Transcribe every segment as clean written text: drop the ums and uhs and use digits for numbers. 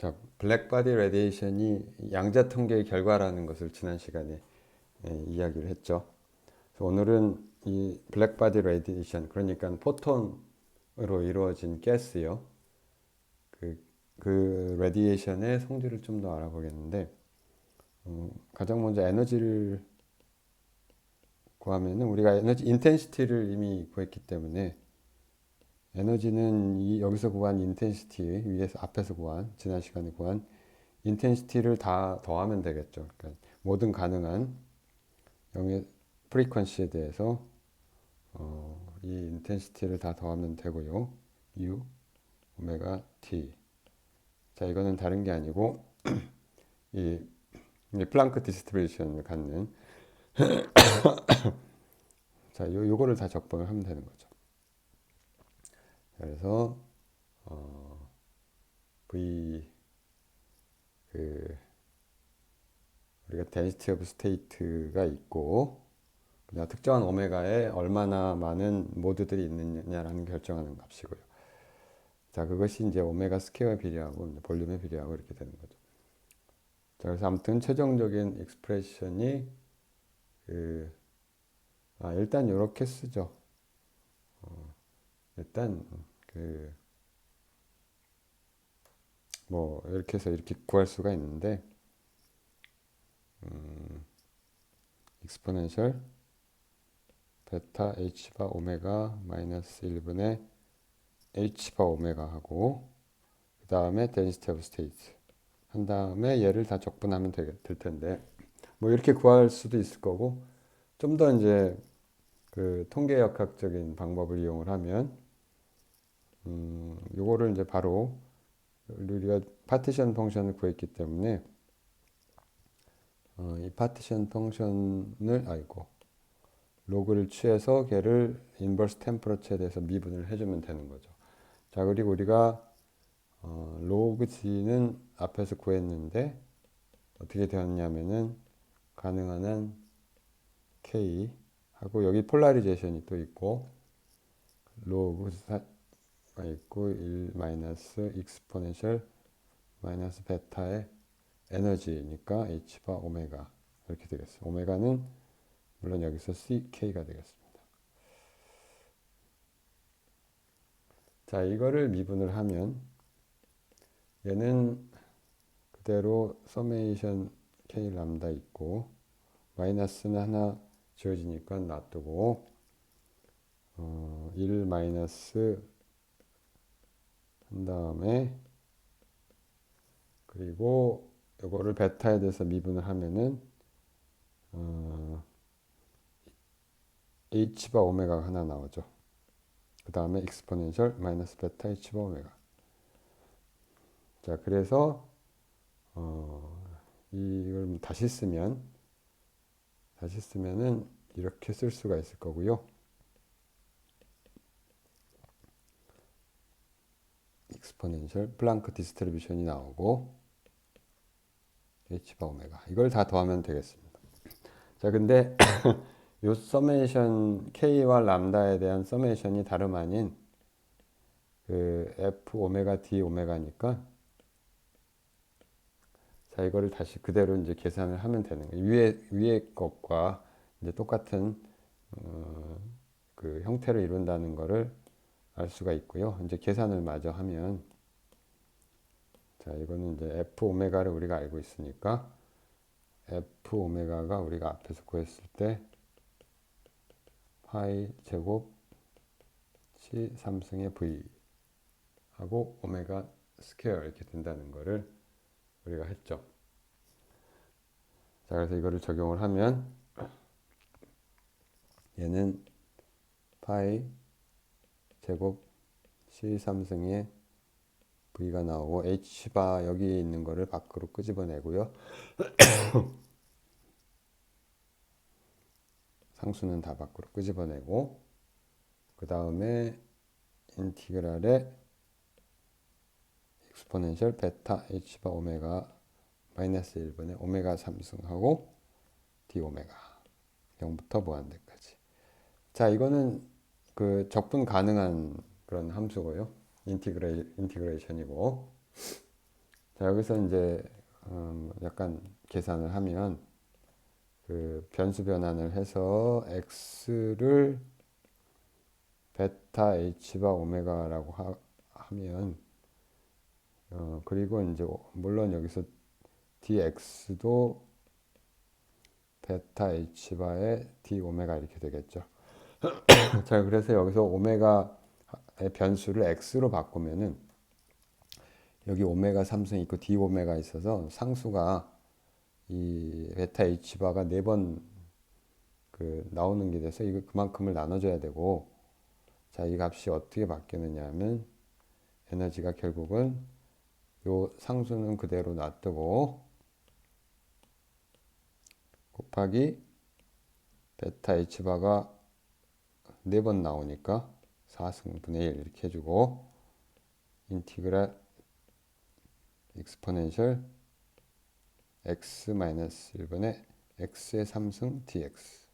자, 블랙바디 레디에이션이 양자 통계의 결과라는 것을 지난 시간에 이야기를 했죠. 그래서 오늘은 이 블랙바디 레디에이션, 그러니까 포톤으로 이루어진 가스요. 그, 그 레디에이션의 성질을 좀 더 알아보겠는데, 가장 먼저 에너지를 구하면은 우리가 에너지 인텐시티를 이미 구했기 때문에 에너지는 여기서 구한 인텐시티 위에서 앞에서 구한 지난 시간에 구한 인텐시티를 다 더하면 되겠죠. 그러니까 모든 가능한 영의 프리퀀시에 대해서 이 인텐시티를 다 더하면 되고요. U 오메가 T. 자, 이거는 다른 게 아니고 이 플랑크 디스트리뷰션을 갖는, 자, 요거를 다 적분을 하면 되는 거죠. 그래서 V 그 우리가 density of state가 있고 그냥 특정한 오메가에 얼마나 많은 모드들이 있느냐라는 결정하는 값이고요. 자, 그것이 이제 오메가 스퀘어에 비례하고 볼륨에 비례하고 이렇게 되는 거죠. 자, 그래서 아무튼 최종적인 익스프레션이 그 일단 이렇게 쓰죠. 일단 그 뭐 이렇게 해서 이렇게 구할 수가 있는데 익스포넨셜 베타 h바 오메가 마이너스 1분의 h바 오메가 하고 그 다음에 density of state 한 다음에 얘를 다 적분하면 될 텐데 뭐 이렇게 구할 수도 있을 거고 좀 더 이제 그 통계역학적인 방법을 이용을 하면 요거를 이제 바로 우리가 파티션 펑션을 구했기 때문에 이 파티션 펑션을 로그를 취해서 걔를 인버스 템퍼러처에 대해서 미분을 해주면 되는 거죠. 자, 그리고 우리가 로그 g는 앞에서 구했는데 어떻게 되었냐면은 가능한 한 k 하고 여기 폴라리제이션이 또 있고 로그가 있고 1 마이너스 익스포넨셜 마이너스 베타의 에너지니까 h바 오메가 이렇게 되겠어요. 오메가는 물론 여기서 ck가 되겠습니다. 자, 이거를 미분을 하면 얘는 그대로 서메이션 k 람다 있고 마이너스는 하나 지워지니까 놔두고 1 마이너스 한 다음에 그리고 이거를 베타에 대해서 미분을 하면은 h바 오메가가 하나 나오죠. 그 다음에 익스포넨셜 마이너스 베타 h바 오메가. 자, 그래서 이걸 다시 쓰면은 이렇게 쓸 수가 있을 거고요. 익스포넨셜 플랑크 디스트리뷰션이 나오고 h바 오메가 이걸 다 더하면 되겠습니다. 자, 근데 요 서메이션 k와 람다에 대한 서메이션이 다름 아닌 그 f 오메가 d 오메가니까 자, 이거를 다시 그대로 이제 계산을 하면 되는 거예요. 위에 것과 이제 똑같은 그 형태를 이룬다는 거를 알 수가 있고요. 이제 계산을 마저 하면 자, 이거는 이제 f 오메가를 우리가 알고 있으니까 f 오메가가 우리가 앞에서 구했을 때 파이 제곱 c 3승의 v 하고 오메가 스퀘어 이렇게 된다는 거를 우리가 했죠. 자, 그래서 이거를 적용을 하면 얘는 파이 제곱 c 3승의 v가 나오고 h바 여기 있는 거를 밖으로 끄집어내고요. 상수는 다 밖으로 끄집어내고 그 다음에 인티그랄에 익스포넨셜 베타 h바 오메가 마이너스 1분의 오메가 3승하고 d 오메가 0부터 무한대까지. 자, 이거는 그 적분 가능한 그런 함수고요. 인티그레이션이고. 자, 여기서 이제 약간 계산을 하면 그 변수 변환을 해서 x를 베타 h바 오메가라고 하면 그리고 이제 물론 여기서 dx도 베타 h바의 d 오메가 이렇게 되겠죠. 자, 그래서 여기서 오메가의 변수를 x로 바꾸면은 여기 오메가 3승 있고 d 오메가 있어서 상수가 이 베타 h바가 4번 그 나오는 게 돼서 이거 그만큼을 나눠줘야 되고, 자, 이 값이 어떻게 바뀌느냐 하면 에너지가 결국은 요 상수는 그대로 놔두고 곱하기 베타 h바가 4번 나오니까 4승분의 1 이렇게 해주고 인티그랄 익스포넨셜 x 마이너스 1분의 x의 3승 dx.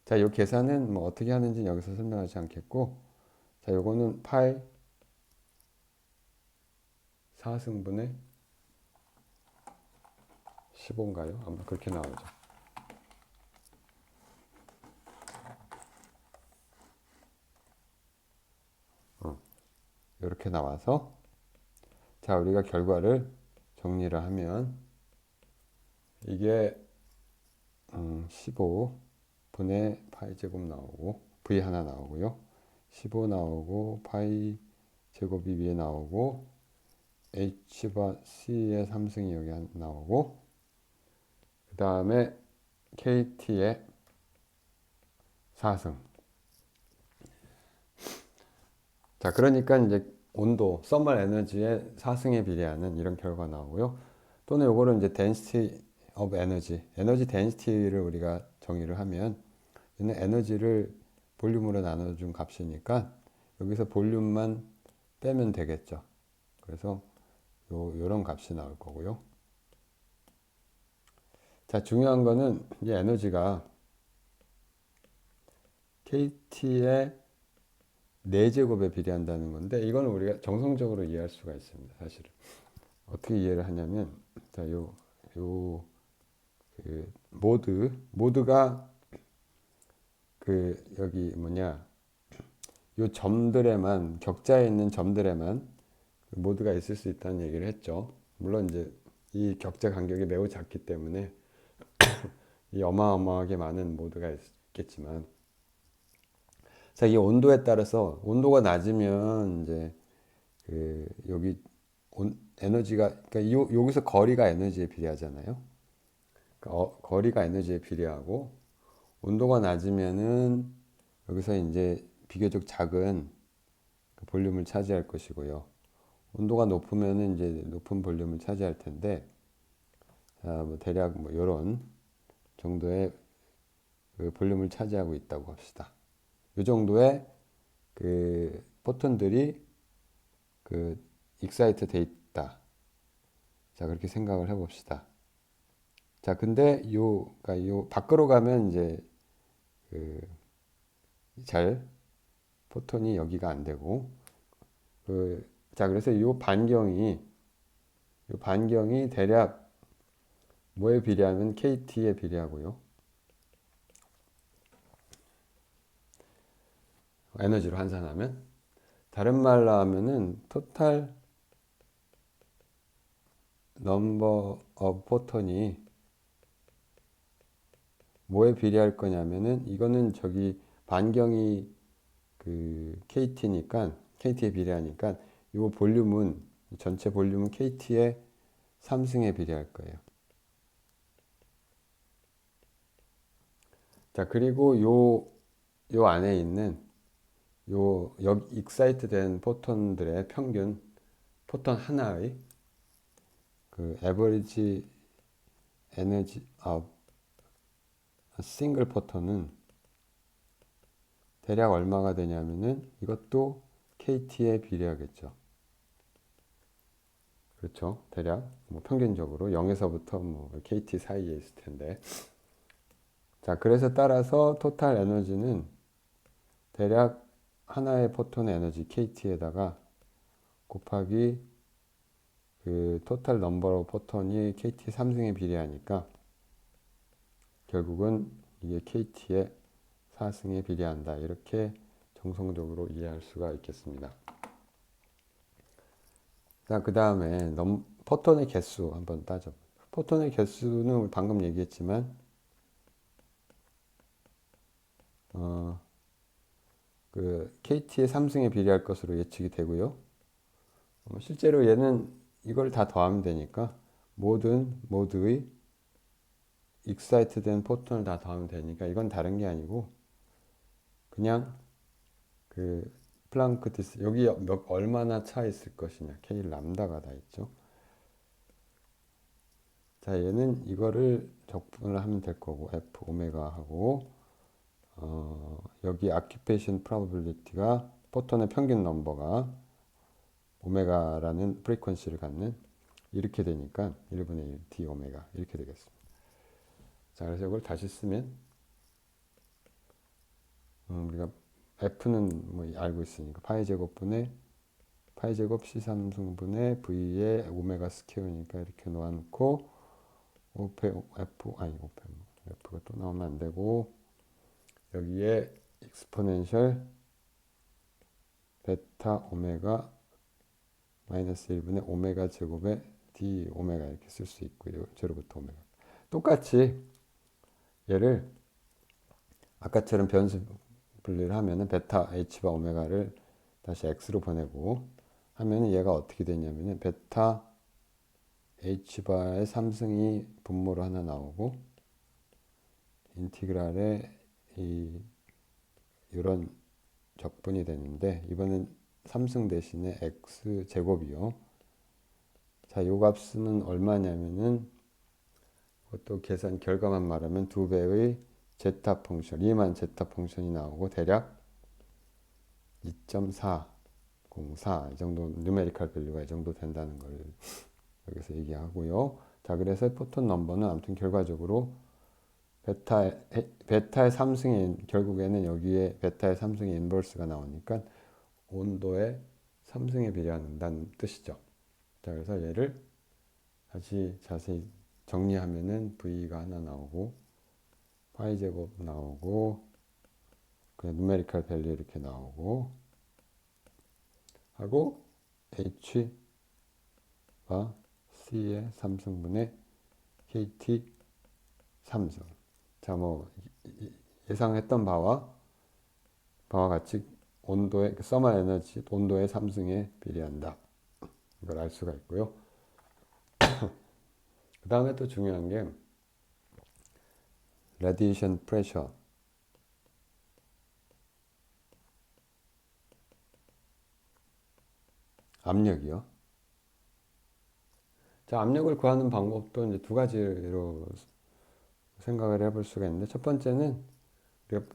자, 이 계산은 뭐 어떻게 하는지 여기서 설명하지 않겠고, 자, 요거는 파이 4승분의 15인가요? 아마 그렇게 나오죠. 이렇게 나와서, 자, 우리가 결과를 정리를 하면 이게 15분의 파이 제곱 나오고 v 하나 나오고요. 15 나오고 파이 제곱이 위에 나오고 h바 c의 3승이 여기 나오고 그 다음에 kt의 4승. 자, 그러니까 이제 온도, 서멀 에너지의 4승에 비례하는 이런 결과가 나오고요. 또는 요거를 이제 density of energy, 에너지 density를 우리가 정의를 하면 얘는 에너지를 볼륨으로 나눠준 값이니까 여기서 볼륨만 빼면 되겠죠. 그래서 요런 값이 나올 거고요. 자, 중요한 거는 이 에너지가 KT의 4제곱에 비례한다는 건데 이거는 우리가 정성적으로 이해할 수가 있습니다. 사실은 어떻게 이해를 하냐면, 자, 그 모드가 그 여기 뭐냐 요 점들에만, 격자에 있는 점들에만 모드가 있을 수 있다는 얘기를 했죠. 물론 이제 이 격자 간격이 매우 작기 때문에 이 어마어마하게 많은 모드가 있겠지만, 자, 이 온도에 따라서 온도가 낮으면 이제 그 여기 에너지가, 그러니까 여기서 거리가 에너지에 비례하잖아요. 그러니까 거리가 에너지에 비례하고 온도가 낮으면은 여기서 이제 비교적 작은 그 볼륨을 차지할 것이고요. 온도가 높으면은 이제 높은 볼륨을 차지할 텐데, 자, 뭐 대략 뭐 이런 정도의 그 볼륨을 차지하고 있다고 합시다. 이 정도의 그 포톤들이 그 익사이트 돼 있다. 자, 그렇게 생각을 해봅시다. 자, 근데 그러니까 요 밖으로 가면 이제 그 잘 포톤이 여기가 안 되고, 자, 그래서 요 반경이 대략 뭐에 비례하면 KT에 비례하고요. 에너지로 환산하면, 다른 말로 하면은 토탈 넘버 오브 포톤이 뭐에 비례할 거냐면은, 이거는 저기 반경이 그 KT에 비례하니까 이 볼륨은, 전체 볼륨은 KT의 3승에 비례할 거예요. 자, 그리고 요 안에 있는 여기 익사이트 된 포톤들의 평균, 포톤 하나의 그 average energy of a single 포톤은 대략 얼마가 되냐면은 이것도 KT에 비례하겠죠. 그렇죠. 대략 뭐 평균적으로 0에서부터 뭐 KT 사이에 있을 텐데. 자, 그래서 따라서 토탈 에너지는 대략 하나의 포톤의 에너지 KT에다가 곱하기 그 토탈 넘버 포톤이 KT 3승에 비례하니까 결국은 이게 KT의 4승에 비례한다. 이렇게 정성적으로 이해할 수가 있겠습니다. 그 다음에 포톤의 개수 한번 따져볼게요. 포톤의 개수는 방금 얘기했지만 그 KT의 3승에 비례할 것으로 예측이 되고요. 실제로 얘는 이걸 다 더하면 되니까 모두의 익사이트 된 포톤을 다 더하면 되니까 이건 다른 게 아니고 그냥 그 플랑크 디스 여기 얼마나 차 있을 것이냐 K 람다가 다 있죠. 자, 얘는 이거를 적분을 하면 될 거고 F 오메가 하고 여기 occupation probability가 포톤의 평균 넘버가 오메가라는 프리퀀시를 갖는 이렇게 되니까 1분의 1 d 오메가 이렇게 되겠습니다. 자, 그래서 이걸 다시 쓰면 우리가 F는 뭐 알고 있으니까 파이 제곱분의 파이 제곱 C3승분의 V의 오메가 스퀘어니까 이렇게 놓아놓고 F가 또 나오면 안 되고 여기에 익스포넨셜 베타 오메가 마이너스 1분의 오메가 제곱의 d 오메가 이렇게 쓸 수 있고요. 제로부터 오메가. 똑같이 얘를 아까처럼 변수 분리를 하면은 베타 h바 오메가를 다시 x로 보내고 하면은 얘가 어떻게 되냐면은 베타 h바의 3승이 분모로 하나 나오고 인티그랄에 이런 적분이 되는데 이번엔 3승 대신에 x 제곱이요. 자, 요 값은 얼마냐면은 그것도 계산 결과만 말하면 2배의 제타 펑션, 리만 제타 펑션이 나오고 대략 2.404 이 정도 누메리컬 밸류가 이 정도 된다는 걸 여기서 얘기하고요. 자, 그래서 포톤 넘버는 아무튼 결과적으로 베타의 3승의 결국에는 여기에 베타의 3승의 인버스가 나오니까 온도의 3승에 비례한다는 뜻이죠. 자, 그래서 얘를 다시 자세히 정리하면은 V가 하나 나오고 파이 제곱 나오고 그냥 누메리컬 밸류 이렇게 나오고 하고 H가 C의 3승분의 KT 3승. 자, 뭐 예상했던 바와 같이 온도의 서머 에너지 온도의 3승에 비례한다. 이걸 알 수가 있고요. 그 다음에 또 중요한 게 radiation pressure. 압력이요. 자, 압력을 구하는 방법도 이제 두 가지로 생각을 해볼 수가 있는데 첫 번째는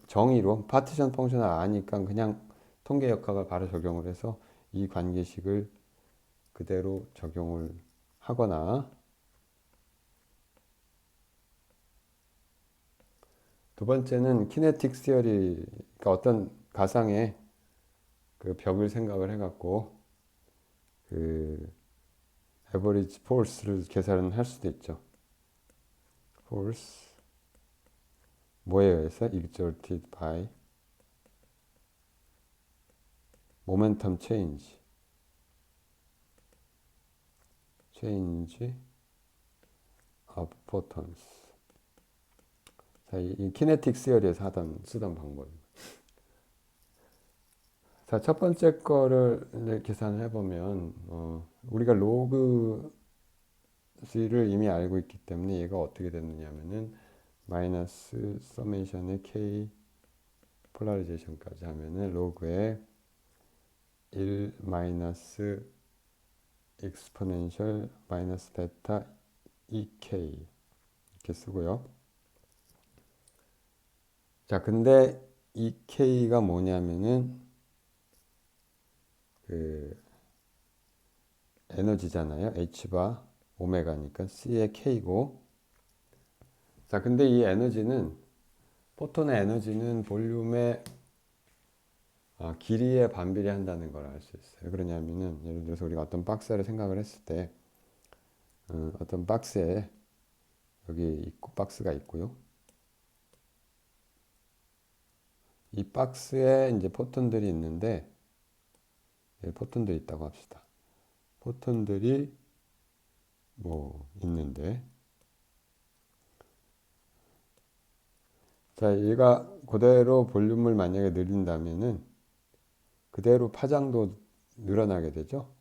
정의로 파티션 펑션을 아니까 그냥 통계 역학을 바로 적용을 해서 이 관계식을 그대로 적용을 하거나 두 번째는 키네틱 시어리 그러니까 어떤 가상의 그 벽을 생각을 해갖고 그 에버리지 포스를 계산을 할 수도 있죠. force 뭐에 의해서 exerted by momentum change of photons. 자, 이 키네틱 시어리에서 쓰던 방법입니다. 자, 첫 번째 거를 계산을 해보면 우리가 로그 C를 이미 알고 있기 때문에 얘가 어떻게 됐느냐면은 마이너스 서메이션의 K 폴라리제이션까지 하면은 로그의 1 마이너스 익스포넨셜 마이너스 베타 EK 이렇게 쓰고요. 자, 근데 EK가 뭐냐면은 그 에너지잖아요. H바 오메가니까 C의 K고. 자, 근데 이 에너지는 포톤의 에너지는 볼륨의 길이에 반비례한다는 걸 알 수 있어요. 그러냐면은 예를 들어서 우리가 어떤 박스를 생각을 했을 때 어떤 박스에 여기 있고 박스가 있고요. 이 박스에 이제 포톤들이 있는데 포톤들이 있다고 합시다. 포톤들이 뭐 있는데 자 얘가 그대로 볼륨을 만약에 늘린다면은 그대로 파장도 늘어나게 되죠.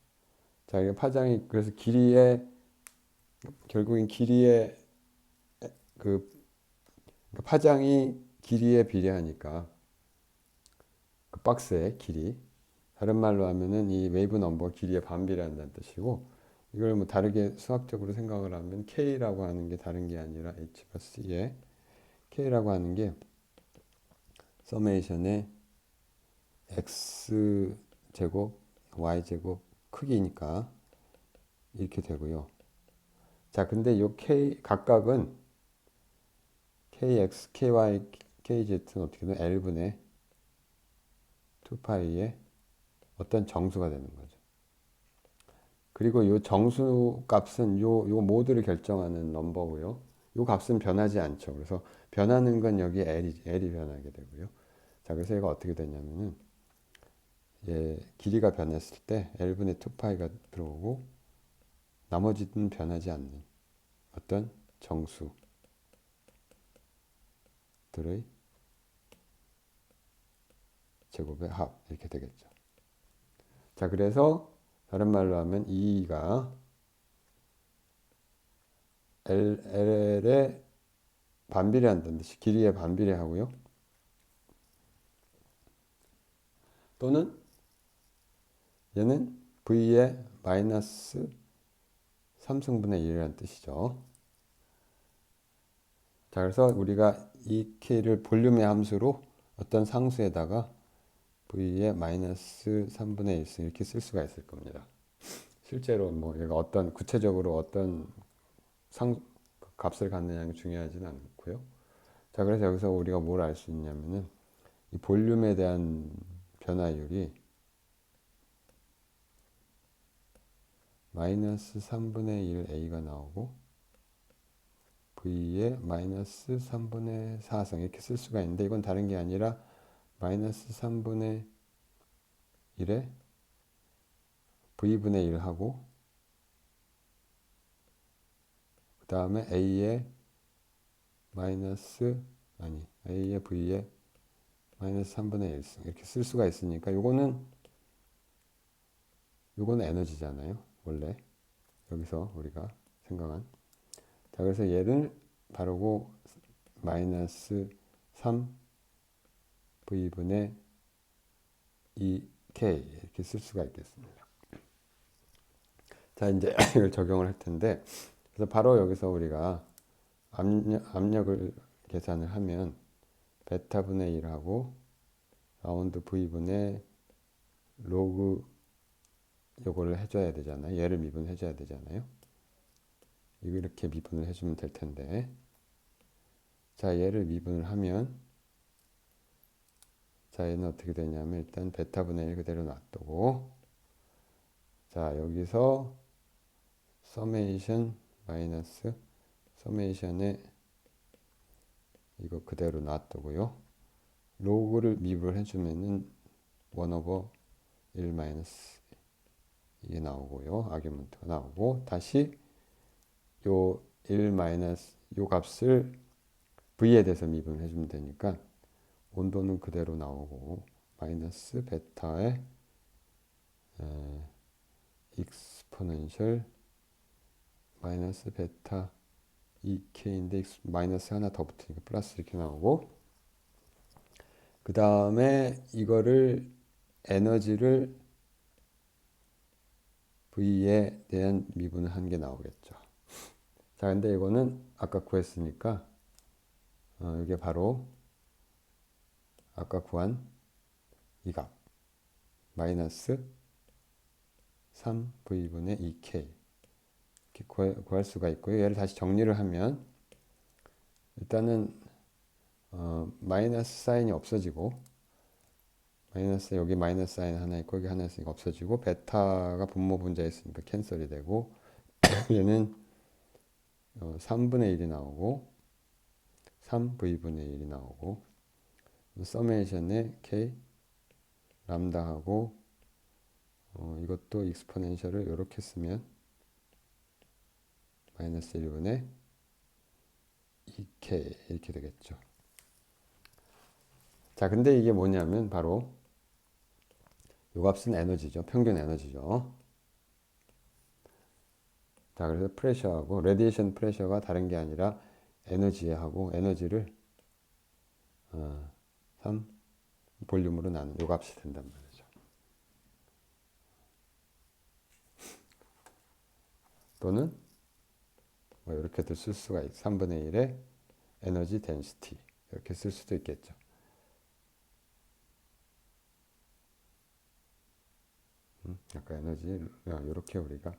자 이게 파장이 그래서 길이에 결국엔 길이에 그 파장이 길이에 비례하니까 그 박스의 길이 다른 말로 하면은 이 웨이브 넘버 길이에 반비례한다는 뜻이고 이걸 뭐 다르게 수학적으로 생각을 하면 K라고 하는 게 다른 게 아니라 H 플러스 E에 K라고 하는 게 서메이션의 X 제곱 Y 제곱 크기니까 이렇게 되고요. 자 근데 요 K 각각은 KX, KY, KZ는 어떻게 되면 L분의 2파이의 어떤 정수가 되는 거죠. 그리고 이 정수 값은 요 모드를 결정하는 넘버고요. 요 값은 변하지 않죠. 그래서 변하는 건 여기 L이 변하게 되고요. 자, 그래서 얘가 어떻게 되냐면은 길이가 변했을 때 L분의 2파이가 들어오고 나머지는 변하지 않는 어떤 정수들의 제곱의 합 이렇게 되겠죠. 자, 그래서 다른 말로 하면 E가 L에 반비례한다는 듯이 길이에 반비례하고요. 또는 얘는 V의 마이너스 3승분의 1이라는 뜻이죠. 자, 그래서 우리가 이 K를 볼륨의 함수로 어떤 상수에다가 V의 마이너스 3분의 1승 이렇게 쓸 수가 있을 겁니다. 실제로 뭐 얘가 어떤 구체적으로 어떤 값을 갖느냐는 중요하지는 않고요. 자, 그래서 여기서 우리가 뭘 알 수 있냐면은 이 볼륨에 대한 변화율이 마이너스 3분의 1 A가 나오고 V의 마이너스 3분의 4승 이렇게 쓸 수가 있는데 이건 다른 게 아니라 마이너스 3분의 1에 V분의 1하고 그 다음에 A의 A의 V의 마이너스 3분의 1승 이렇게 쓸 수가 있으니까 요거는 에너지잖아요. 원래 여기서 우리가 생각한 자 그래서 얘를 바르고 마이너스 3 V분의 2K 이렇게 쓸 수가 있겠습니다. 자 이제 이걸 적용을 할 텐데 그래서 바로 여기서 우리가 압력을 계산을 하면 베타분의 1하고 라운드 V분의 로그 요거를 해줘야 되잖아요. 얘를 미분해줘야 되잖아요. 이렇게 미분을 해주면 될 텐데 자 얘를 미분을 하면 자 얘는 어떻게 되냐면 일단 베타분의 1 그대로 놔두고 자 여기서 서메이션 마이너스 서메이션에 이거 그대로 놔두고요. 로그를 미분을 해주면은 1 오버 1 마이너스 이게 나오고요. 아규먼트가 나오고 다시 요 1 마이너스 요 값을 V에 대해서 미분을 해주면 되니까 온도는 그대로 나오고 마이너스 베타의 익스포넨셜 마이너스 베타 2K인데 마이너스 하나 더 붙으니까 플러스 이렇게 나오고 그 다음에 이거를 에너지를 V에 대한 미분을 한 게 나오겠죠. 자 근데 이거는 아까 구했으니까 이게 바로 아까 구한 이 값 마이너스 3V분의 2K 이렇게 구할 수가 있고요. 얘를 다시 정리를 하면 일단은 마이너스 사인이 없어지고 마이너스 여기 마이너스 사인 하나 있고 여기 하나 있으니까 없어지고 베타가 분모 분자에 있으니까 캔슬이 되고 얘는 3분의 1이 나오고 3v분의 1이 나오고 서메이션에 k 람다하고 이것도 익스포넨셜을 이렇게 쓰면 마이너스 1분의 2k 이렇게 되겠죠. 자, 근데 이게 뭐냐면 바로 이 값은 에너지죠. 평균 에너지죠. 자, 그래서 프레셔하고 레디에이션 프레셔가 다른 게 아니라 에너지하고 에너지를 3 볼륨으로 나눈 이 값이 된단 말이죠. 또는 뭐 이렇게도 쓸 수가 있고 3분의 1의 에너지 덴시티 이렇게 쓸 수도 있겠죠. 아까 에너지 이렇게 우리가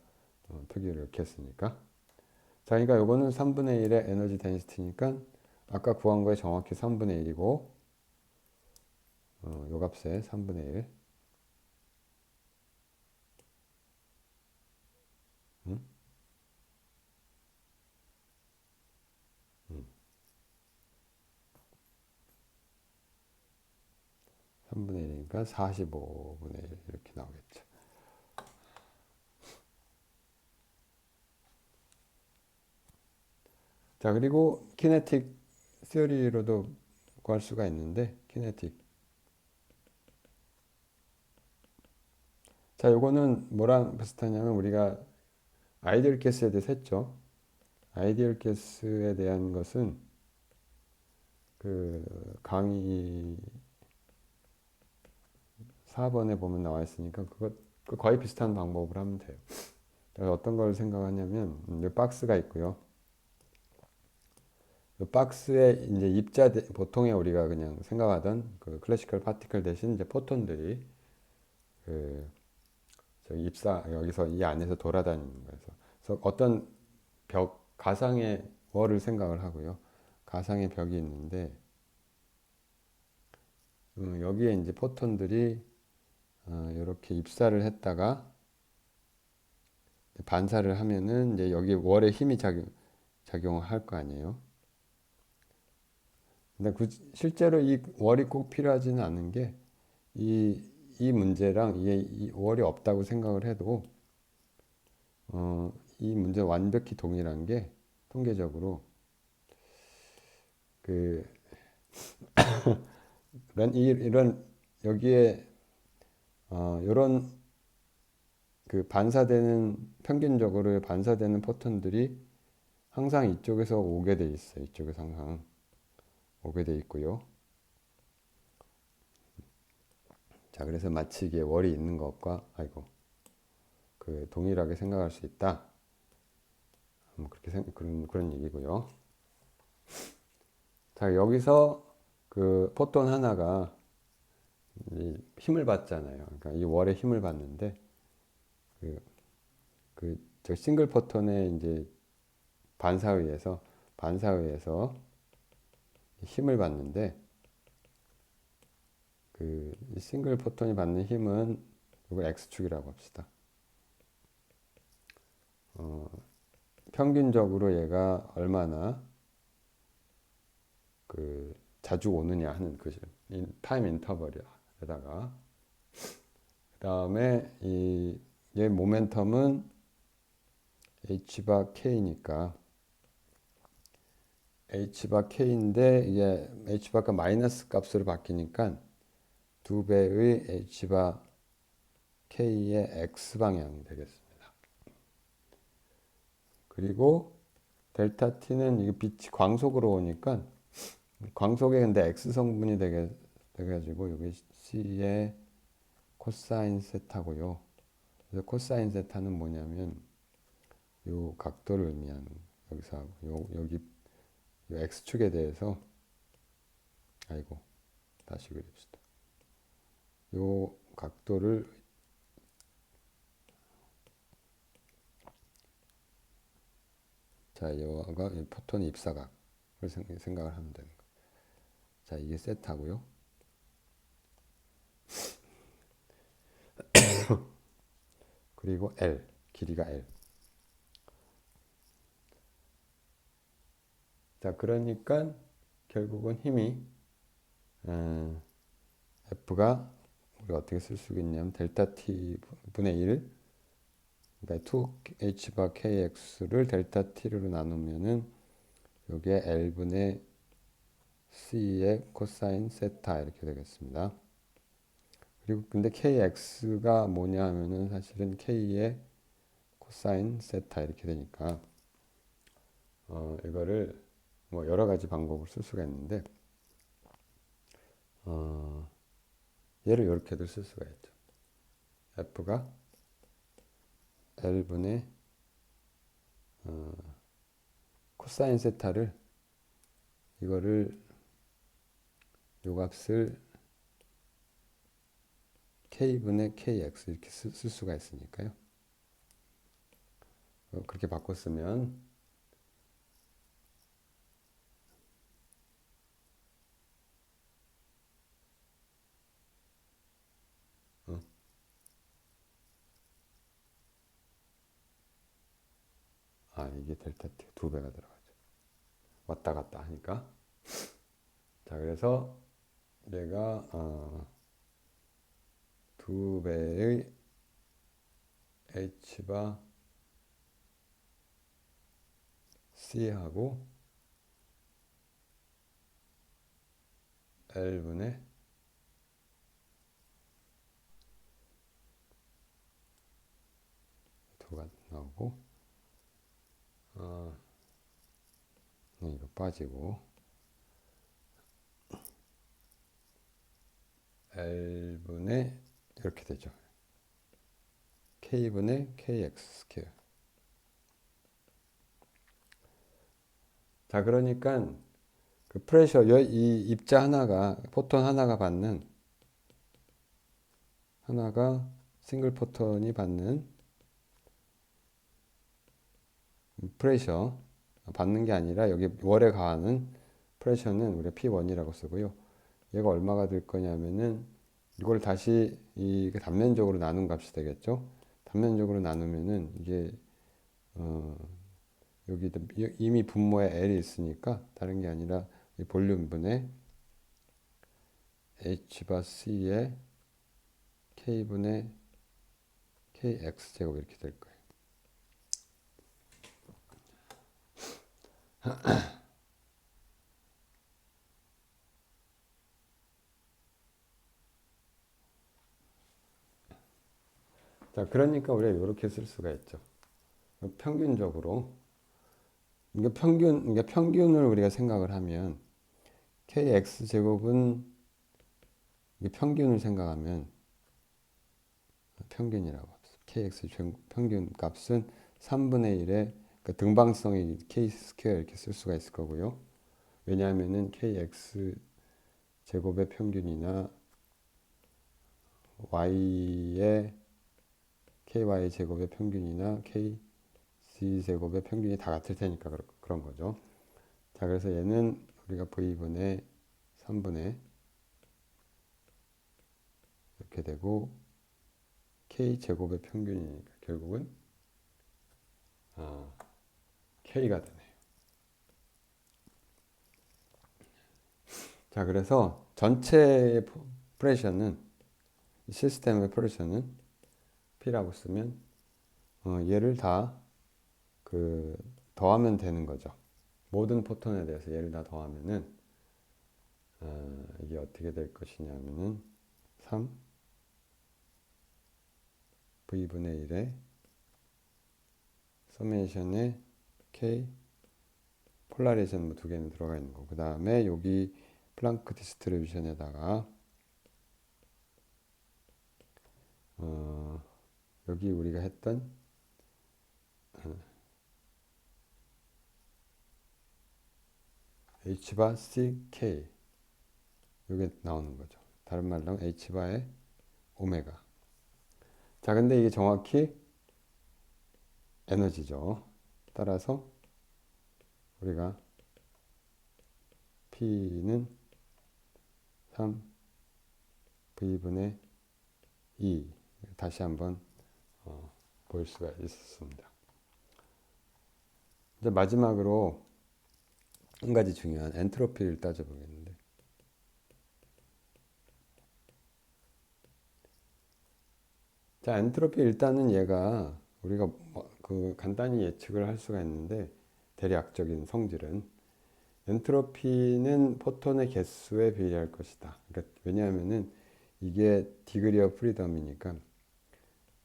표기를 이렇게 했으니까 자, 그러니까 요거는 3분의 1의 에너지 덴시티니까 아까 구한 거에 정확히 3분의 1이고 요 값에 3분의 1 3분의 1이니까 45분의 1 이렇게 나오겠죠. 자, 그리고 키네틱 시어리로도 구할 수가 있는데 키네틱 자, 요거는 뭐랑 비슷하냐면 우리가 아이디얼 가스에 대해서 했죠. 아이디얼 가스에 대한 것은 그 강의 4번에 보면 나와 있으니까 그거 거의 비슷한 방법을 하면 돼요. 그래서 어떤 걸 생각하냐면 이 박스가 있고요. 이 박스에 이제 입자 보통에 우리가 그냥 생각하던 그 클래시컬 파티클 대신 이제 포톤들이 그 저기 입사 여기서 이 안에서 돌아다니는 거예요. 그래서 어떤 벽 가상의 월을 생각을 하고요. 가상의 벽이 있는데 여기에 이제 포톤들이 이렇게 입사를 했다가 반사를 하면은 이제 여기 월의 힘이 작용을 할 거 아니에요. 근데 실제로 이 월이 꼭 필요하지는 않은 게 이 문제랑 이 월이 없다고 생각을 해도 이 문제 완벽히 동일한 게 통계적으로 그 이런 여기에 이런 그 반사되는 평균적으로 반사되는 포톤들이 항상 이쪽에서 오게 돼 있어요. 이쪽에서 항상 오게 돼 있고요. 자, 그래서 마치 이게 월이 있는 것과 그 동일하게 생각할 수 있다. 그렇게 그런 얘기고요. 자, 여기서 그 포톤 하나가 힘을 받잖아요. 그러니까 이 월에 힘을 받는데 저 싱글 포톤의 이제 반사에 의해서 힘을 받는데 그 싱글 포톤이 받는 힘은 이걸 x축이라고 합시다. 평균적으로 얘가 얼마나 그 자주 오느냐 하는 그 타임 인터벌에다가 그 다음에 얘 모멘텀은 h 바 k니까 h 바 k인데 이게 h 바가 마이너스 값으로 바뀌니까 2배의 h 바 k의 x 방향이 되겠습니다. 그리고 델타 t는 이게 빛이 광속으로 오니까 광속에 근데 x 성분이 돼가지고 여기 c의 코사인 세타고요. 그래서 코사인 세타는 뭐냐면 요 각도를 의미하는 여기서 여기 요 x축에 대해서 다시 그립시다. 요 각도를 자, 여가 포톤의 입사각을 생각을 하면 되는 거예요. 자, 이게 세타고요. 그리고 L, 길이가 L. 자, 그러니까 결국은 힘이 F가 우리가 어떻게 쓸 수 있냐면 델타 T 분의 1, 그러니까 2H 바 KX를 델타 T로 나누면은 여기에 L분의 C의 코사인 세타 이렇게 되겠습니다. 그리고 근데 KX가 뭐냐 하면은 사실은 K의 코사인 세타 이렇게 되니까 이거를 뭐 여러 가지 방법을 쓸 수가 있는데 얘를 이렇게도 쓸 수가 있죠. F가 L분의 코사인 세타를 이거를 요 값을 K분의 KX 이렇게 쓸 수가 있으니까요. 그렇게 바꿨으면 이게 델타 T 두 배가 들어가죠. 왔다 갔다 하니까. 자, 그래서 얘가 두 배의 H바 C하고 L분의 두가 나오고 이거 빠지고 L분의 이렇게 되죠. K분의 KX 스퀘어. 자, 그러니까 그 프레셔 이 입자 하나가 포톤 하나가 받는 싱글 포톤이 받는 프레셔 받는 게 아니라 여기 월에 가하는 프레셔는 우리가 P1이라고 쓰고요. 얘가 얼마가 될 거냐면은 이걸 다시 이 단면적으로 나눈 값이 되겠죠. 단면적으로 나누면은 이게 여기 이미 분모에 L이 있으니까 다른 게 아니라 이 볼륨분의 H바 C의 K분의 KX 제곱 이렇게 될 거예요. 자, 그러니까 우리가 이렇게 쓸 수가 있죠. 평균적으로 이게 평균을 우리가 생각을 하면 KX 제곱은 이게 평균을 생각하면 평균이라고 합시다. KX 평균 값은 3분의 1의 그러니까 등방성이 K 스퀘어 이렇게 쓸 수가 있을 거고요. 왜냐하면은 KX 제곱의 평균이나 Y의 KY 제곱의 평균이나 KC 제곱의 평균이 다 같을 테니까 그런 거죠. 자, 그래서 얘는 우리가 V분의 3분의 이렇게 되고 K 제곱의 평균이니까 결국은 K가 되네요. 자, 그래서 전체의 프레셔는 시스템의 프레셔는 P라고 쓰면 얘를 다 더하면 되는 거죠. 모든 포톤에 대해서 얘를 다 더하면은 이게 어떻게 될 것이냐면은 3 V분의 1에 서메이션에 K 폴라리전 뭐 두 개는 들어가 있는 거. 그 다음에 여기 플랑크 디스트리뷰션에다가 여기 우리가 했던 H바 CK 이게 나오는 거죠. 다른 말로 하면 H바의 오메가. 자, 근데 이게 정확히 에너지죠. 따라서 우리가 P는 3 V분의 2 다시 한번 볼 수가 있었습니다. 이제 마지막으로 한 가지 중요한 엔트로피를 따져보겠는데, 자, 엔트로피 일단은 얘가 우리가 그 간단히 예측을 할 수가 있는데, 대략적인 성질은 엔트로피는 포톤의 개수에 비례할 것이다. 그러니까 왜냐하면은 이게 디그리 오브 프리덤이니까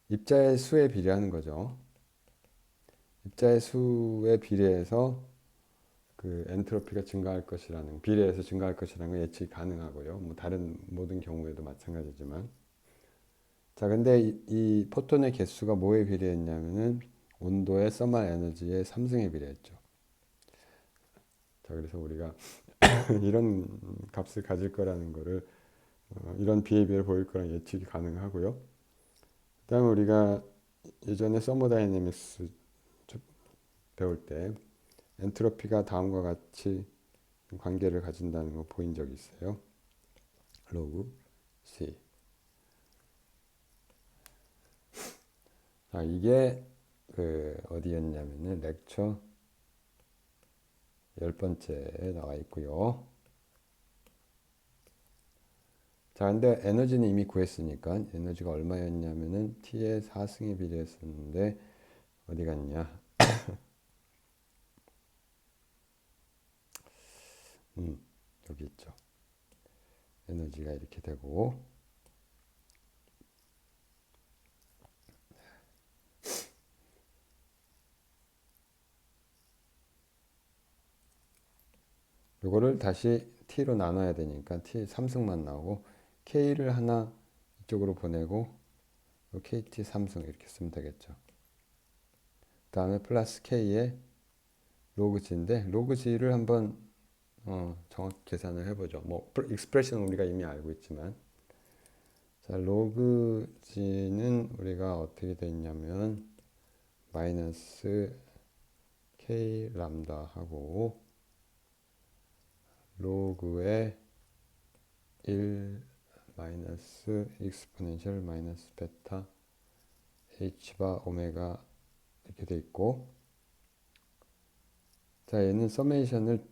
입자의 수에 비례하는 거죠. 입자의 수에 비례해서 그 엔트로피가 증가할 것이라는, 비례해서 증가할 것이라는 건 예측이 가능하고요. 뭐 다른 모든 경우에도 마찬가지지만. 자, 근데 이 포톤의 개수가 뭐에 비례했냐면은 온도의 서멀 에너지의 3승에 비례했죠. 자, 그래서 우리가 이런 값을 가질 거라는 거를, 이런 비हे비어를 보일 거라는 예측이 가능하고요. 그다음에 우리가 예전에 서머다이내믹스 배울 때 엔트로피가 다음과 같이 관계를 가진다는 거 보인 적이 있어요. 로그 C. 아, 이게 그 어디였냐면은 렉처 10번째에 나와 있고요. 자, 근데 에너지는 이미 구했으니까 에너지가 얼마였냐면은 T의 4승에 비례했었는데 어디 갔냐? 여기 있죠. 에너지가 이렇게 되고, 요거를 다시 T로 나눠야 되니까 T 3승만 나오고 K를 하나 이쪽으로 보내고 KT 3승 이렇게 쓰면 되겠죠. 그 다음에 플러스 K에 로그 G인데 로그 G를 한번 정확히 계산을 해보죠. 뭐 익스프레션 우리가 이미 알고 있지만, 자, 로그 G는 우리가 어떻게 돼 있냐면 마이너스 K 람다 하고 로그의 1 마이너스 익스포넨셜 마이너스 베타 h바 오메가 이렇게 돼 있고, 자, 얘는 서메이션을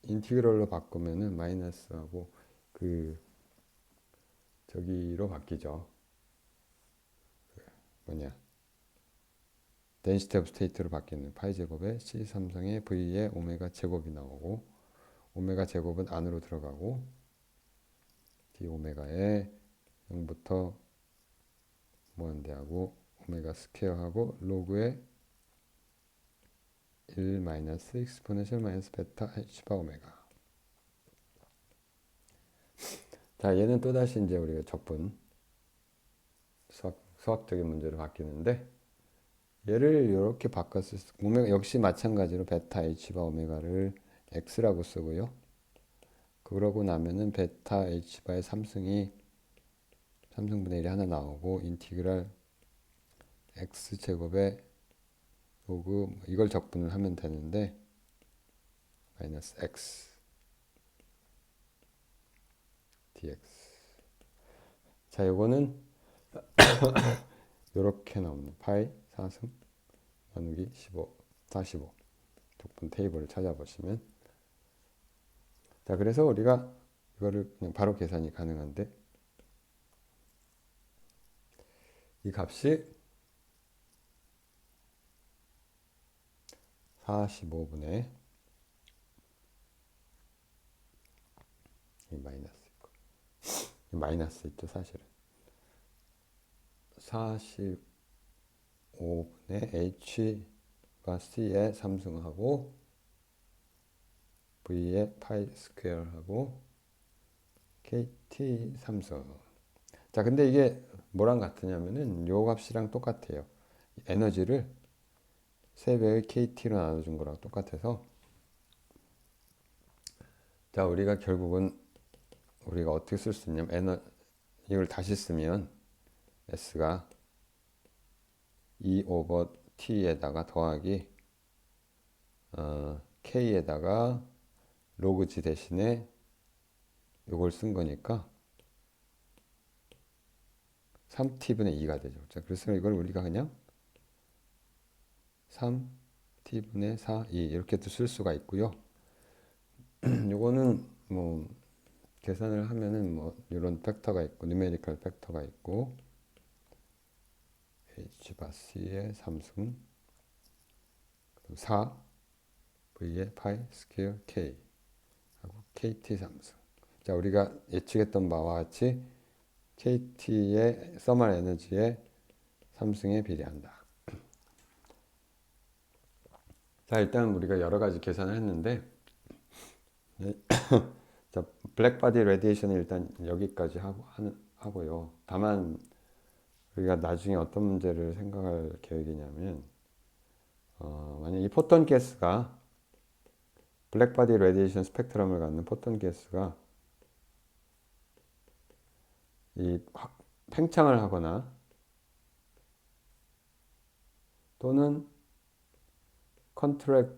인티그럴로 바꾸면은 마이너스하고 그 저기로 바뀌죠. 뭐냐, density of state로 바뀌는 파이 제곱에 c 3승의 v의 오메가 제곱이 나오고, 오메가 제곱은 안으로 들어가고 d 오메가에 0부터 무한대하고 오메가 스퀘어하고 로그의 1 마이너스 익스포넨셜 마이너스 베타 h바 오메가. 자, 얘는 또다시 이제 우리가 적분 수학적인 문제로 바뀌는데, 얘를 이렇게 바꿨을 때 오메가 역시 마찬가지로 베타 h바 오메가를 x라고 쓰고요. 그러고 나면은 베타 h바의 3승이 3승분의 1이 하나 나오고 인티그랄 x제곱에 로그 이걸 적분을 하면 되는데 마이너스 x dx. 자, 요거는 요렇게 나옵니다. 파이 4승 나누기 15 45 적분 테이블을 찾아보시면, 자, 그래서 우리가 이거를 그냥 바로 계산이 가능한데 이 값이 45분의 이 마이너스 있고, 이 마이너스 있죠 사실은. 45분의 h가 c에 3승하고 v에 파이 스퀘어하고 kt 3승. 자, 근데 이게 뭐랑 같으냐면은 요 값이랑 똑같아요. 에너지를 3배의 KT로 나눠준 거랑 똑같아서, 자, 우리가 결국은 우리가 어떻게 쓸 수 있냐면 이걸 다시 쓰면 S가 2 오버 T에다가 더하기 K에다가 로그 G 대신에 요걸 쓴 거니까 3T분의 2가 되죠. 자, 그래서 이걸 우리가 그냥 3T분의 4, 2 이렇게도 쓸 수가 있고요. 요거는 뭐 계산을 하면은 뭐 이런 팩터가 있고 뉴메리컬 팩터가 있고 h 바 c의 3승 4 v의 파이 스퀘어 k 하고 kt 3승. 자, 우리가 예측했던 바와 같이 KT의 서멀 에너지의 3승에 비례한다. 자, 일단 우리가 여러 가지 계산을 했는데, 자, 블랙바디 레디에이션은 일단 여기까지 하고요. 다만 우리가 나중에 어떤 문제를 생각할 계획이냐면, 만약 이 포톤 가스가 블랙바디 레디에이션 스펙트럼을 갖는 포톤 가스가 이 팽창을 하거나 또는 컨트랙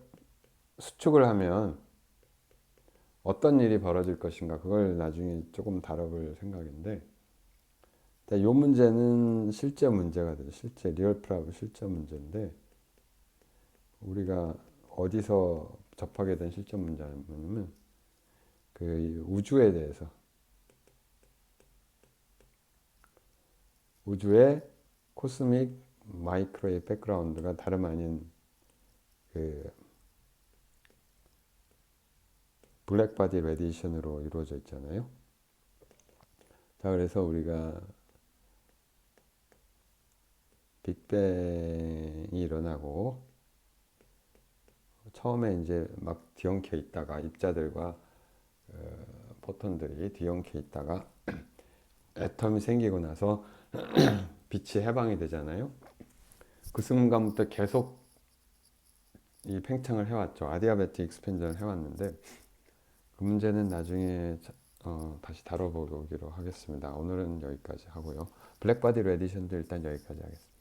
수축을 하면 어떤 일이 벌어질 것인가, 그걸 나중에 조금 다뤄볼 생각인데, 이 문제는 실제 문제가 되죠. 실제 리얼 프라블 실제 문제인데, 우리가 어디서 접하게 된 실제 문제냐면 그 우주에 대해서, 우주의 코스믹 마이크로웨이브 백그라운드가 다름 아닌 그 블랙바디 레디에이션으로 이루어져 있잖아요. 자, 그래서 우리가 빅뱅이 일어나고 처음에 이제 막 뒤엉켜 있다가 입자들과 포톤들이 뒤엉켜 있다가 애텀이 생기고 나서 빛이 해방이 되잖아요. 그 순간부터 계속 이 팽창을 해왔죠. 아디아베틱 익스펜전을 해왔는데, 그 문제는 나중에 다시 다뤄보기로 하겠습니다. 오늘은 여기까지 하고요. 블랙바디 레디션도 일단 여기까지 하겠습니다.